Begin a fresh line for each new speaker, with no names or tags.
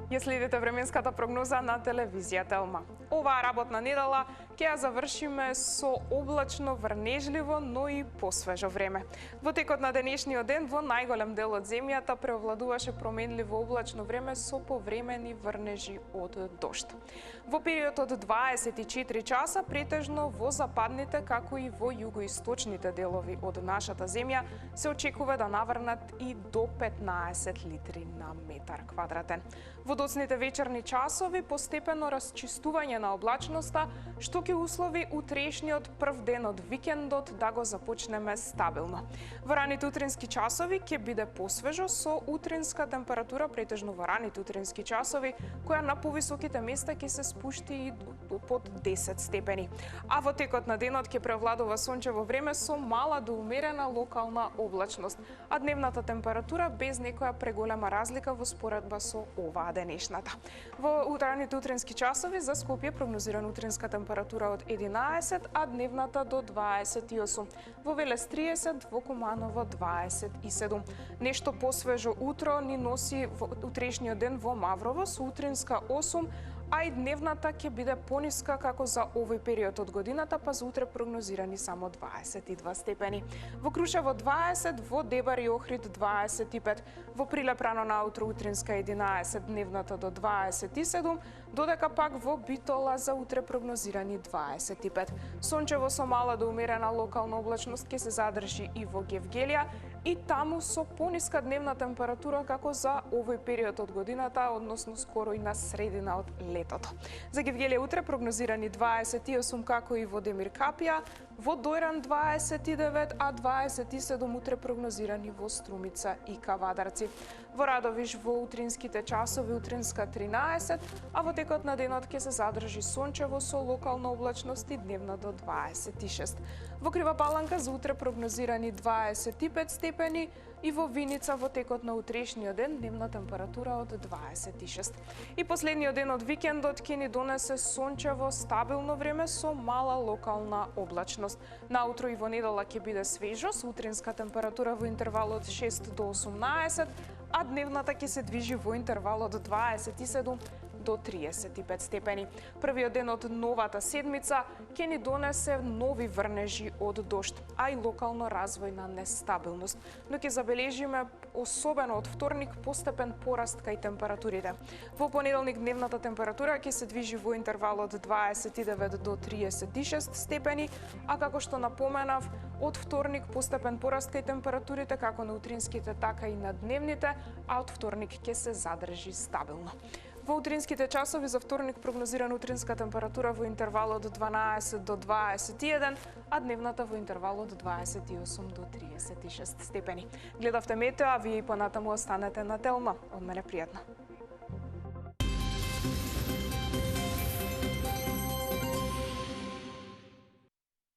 Ја следите временската прогноза на телевизија Телма. Оваа работна недела ќе ја завршиме со облачно, врнежливо, но и посвежо време. Во текот на денешниот ден во најголем дел од земјата преовладуваше променливо облачно време со повремени врнежи од дожд. Во период од 24 часа претежно во западните како и во југоисточните делови од нашата земја се очекува да наврнат и до 15 литри на метар квадратен. Во доцните вечерни часови постепено расчистување на облачноста, што ќе услови утрешниот прв ден од викендот да го започнеме стабилно. Во раните утрински часови ќе биде посвежо со утринска температура претежно во раните утрински часови, која на повисоките места ќе се спушти и под 10 степени. А во текот на денот ќе превладува сончево време со мала до умерена локална облачност, а дневната температура без некоја преголема разлика во споредба со оваа денешната. Во утраните утрински часови за Скопје прогнозирана утринска температура од 11, а дневната до 28. Во Велес 30, во Куманово 27. Нешто посвежо утро ни носи во утрешниот ден во Маврово со утринска 8, а и дневната ќе биде пониска како за овој период од годината, па за утре прогнозирани само 22 степени. Во Крушево 20, во Дебар и Охрид 25, во Прилеп рано наутро утринска 11, дневната до 27, додека пак во Битола за утре прогнозирани 25. Сончево со мала до умерена локална облачност ќе се задржи и во Гевгелија, и таму со пониска дневна температура како за овој период од годината, односно скоро и на средина од летото. За Гевгелија утре прогнозирани 28 како и во Демир Капија, во Дојран 29, а 27 утре прогнозирани во Струмица и Кавадарци. Во Радовиш во утринските часови утринска 13, а во текот на денот ќе се задржи сончево со локална облачност и дневна до 26. Во Крива Паланка за утре прогнозирани 25 степени и во Виница во текот на утрешниот ден дневна температура од 26. И последниот ден од викендот ќе ни донесе сончево, стабилно време со мала локална облачност. Наутро и во недела ќе биде свежо, со утринска температура во интервал од 6 до 18, а дневната ќе се движи во интервал од 27 до 35 степени. Првиот ден од новата седмица ќе ни донесе нови врнежи од дожд, а и локално развојна нестабилност. Но ќе забележиме особено од вторник постепен пораст кај температурите. Во понеделник дневната температура ќе се движи во интервал од 29 до 36 степени, а како што напоменав, од вторник постепен пораст кај температурите како на утринските, така и на дневните, а од вторник ќе се задржи стабилно. Во утринските часови за вторник прогнозирана утринска температура во интервал од 12 до 21, а дневната во интервал од 28 до 36 степени. Гледавте метео, а вие и понатаму останете на Телма. Од мене пријатно.